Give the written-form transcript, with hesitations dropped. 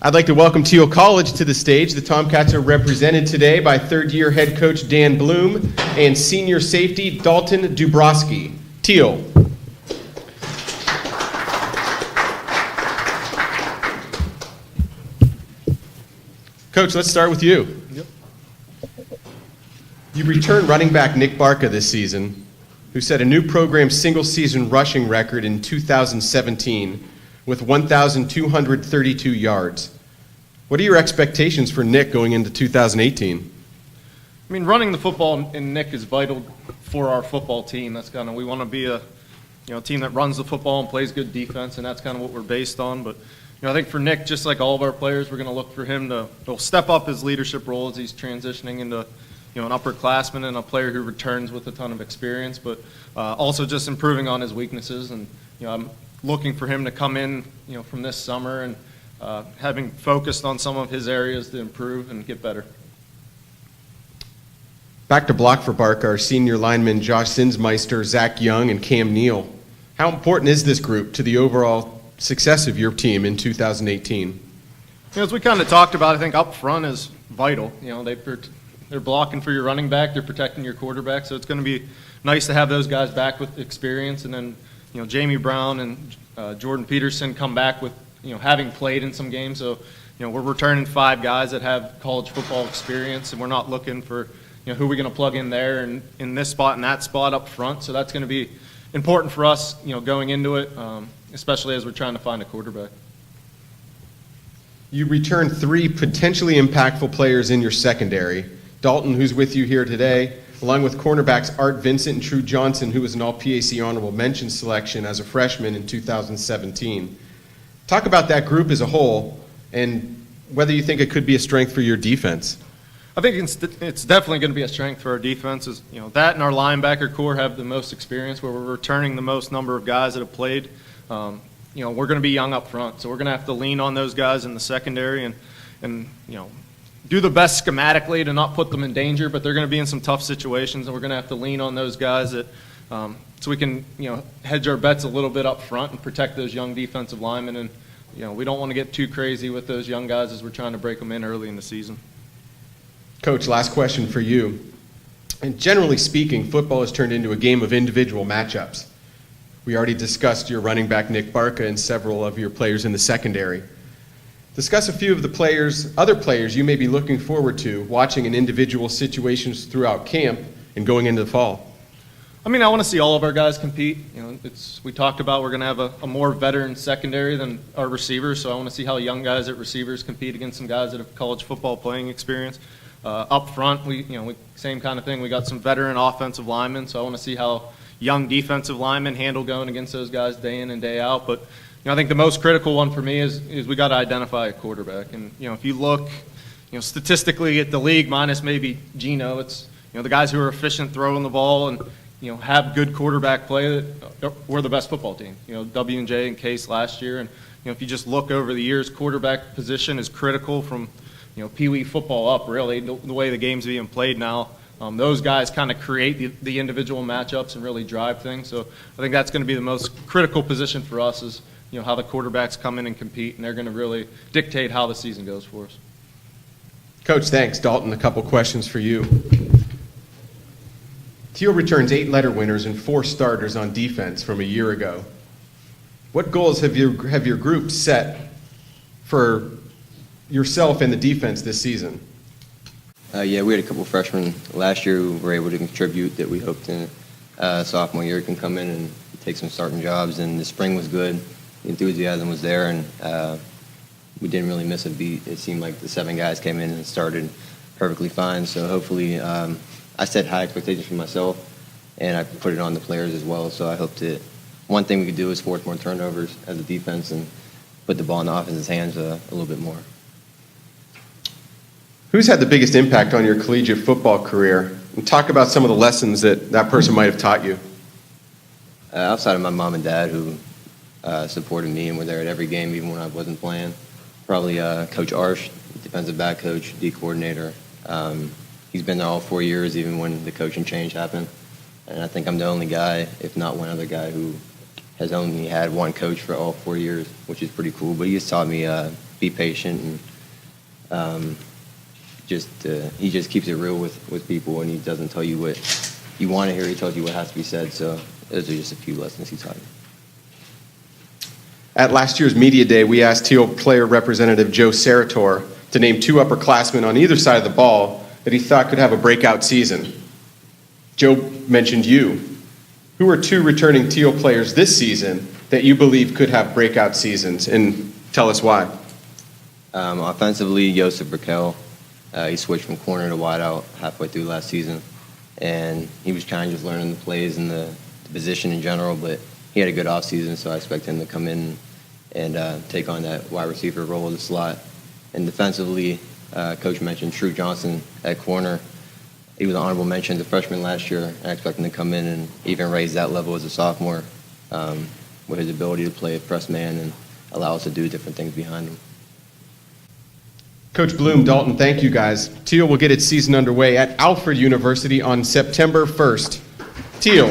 I'd like to welcome Thiel College to the stage. The Tomcats are represented today by third-year head coach Dan Bloom and senior safety Dalton Dubrowski. Thiel. Coach, let's start with you. Yep. You returned running back Nick Barca this season, who set a new program single-season rushing record in 2017 with 1,232 yards. What are your expectations for Nick going into 2018? I mean, running the football in Nick is vital for our football team. That's kind of, we want to be a team that runs the football and plays good defense, and that's kind of what we're based on. But I think for Nick, just like all of our players, we're going to look for him to step up his leadership role as he's transitioning into an upperclassman and a player who returns with a ton of experience, but also just improving on his weaknesses. And I'm looking for him to come in from this summer and having focused on some of his areas to improve and get better. Back to block for Barca are senior linemen Josh Sinsmeister, Zach Young, and Cam Neal. How important is this group to the overall success of your team in 2018? As we kind of talked about, I think up front is vital. They're blocking for your running back, they're protecting your quarterback, so it's going to be nice to have those guys back with experience. And then Jamie Brown and Jordan Peterson come back with having played in some games. So we're returning 5 guys that have college football experience, and we're not looking for who we're going to plug in there and in this spot and that spot up front. So that's going to be important for us going into it, especially as we're trying to find a quarterback. You returned 3 potentially impactful players in your secondary. Dalton, who's with you here today, along with cornerbacks Art Vincent and True Johnson, who was an All-PAC honorable mention selection as a freshman in 2017. Talk about that group as a whole and whether you think it could be a strength for your defense. I think it's definitely going to be a strength for our defense. That and our linebacker core have the most experience, where we're returning the most number of guys that have played. We're going to be young up front, so we're going to have to lean on those guys in the secondary and do the best schematically to not put them in danger, but they're going to be in some tough situations, and we're going to have to lean on those guys that so we can hedge our bets a little bit up front and protect those young defensive linemen. And we don't want to get too crazy with those young guys as we're trying to break them in early in the season. Coach, last question for you. And generally speaking, football has turned into a game of individual matchups. We already discussed your running back Nick Barca and several of your players in the secondary. Discuss a few of the other players you may be looking forward to watching in individual situations throughout camp and going into the fall. I mean, I want to see all of our guys compete. We talked about we're going to have a more veteran secondary than our receivers, so I want to see how young guys at receivers compete against some guys that have college football playing experience. Up front, same kind of thing. We got some veteran offensive linemen, so I want to see how young defensive linemen handle going against those guys day in and day out. But I think the most critical one for me is we got to identify a quarterback. And if you look, statistically at the league, minus maybe Geno, it's the guys who are efficient throwing the ball and have good quarterback play. We're the best football team. W&J and Case last year, and if you just look over the years, quarterback position is critical from Pee Wee football up. Really, the way the game's being played now. Those guys kind of create the individual matchups and really drive things. So I think that's going to be the most critical position for us is how the quarterbacks come in and compete, and they're going to really dictate how the season goes for us. Coach, thanks. Dalton, a couple questions for you. Thiel returns 8 letter winners and 4 starters on defense from a year ago. What goals have your group set for yourself and the defense this season? Yeah, we had a couple of freshmen last year who were able to contribute that we hoped in sophomore year can come in and take some starting jobs. And the spring was good. The enthusiasm was there, and we didn't really miss a beat. It seemed like the 7 guys came in and started perfectly fine. So hopefully I set high expectations for myself, and I put it on the players as well. So I hope that one thing we could do is force more turnovers as a defense and put the ball in the offense's hands a little bit more. Who's had the biggest impact on your collegiate football career? And talk about some of the lessons that person might have taught you. Outside of my mom and dad, who supported me and were there at every game, even when I wasn't playing, probably Coach Arsh, defensive back coach, D coordinator. He's been there all 4 years, even when the coaching change happened. And I think I'm the only guy, if not one other guy, who has only had one coach for all 4 years, which is pretty cool. But he has taught me be patient, and he just keeps it real with people, and he doesn't tell you what you want to hear. He tells you what has to be said. So those are just a few lessons he taught me. At last year's media day, we asked Thiel player representative Joe Sarator to name 2 upperclassmen on either side of the ball that he thought could have a breakout season. Joe mentioned you. Who are 2 returning Thiel players this season that you believe could have breakout seasons, and tell us why? Offensively, Joseph Burkell. He switched from corner to wideout halfway through last season, and he was kind of just learning the plays and the position in general, but he had a good offseason, so I expect him to come in and take on that wide receiver role in the slot. And defensively, Coach mentioned True Johnson at corner. He was an honorable mention as a freshman last year. I expect him to come in and even raise that level as a sophomore with his ability to play a press man and allow us to do different things behind him. Coach Bloom, Dalton, thank you guys. Thiel will get its season underway at Alfred University on September 1st. Thiel,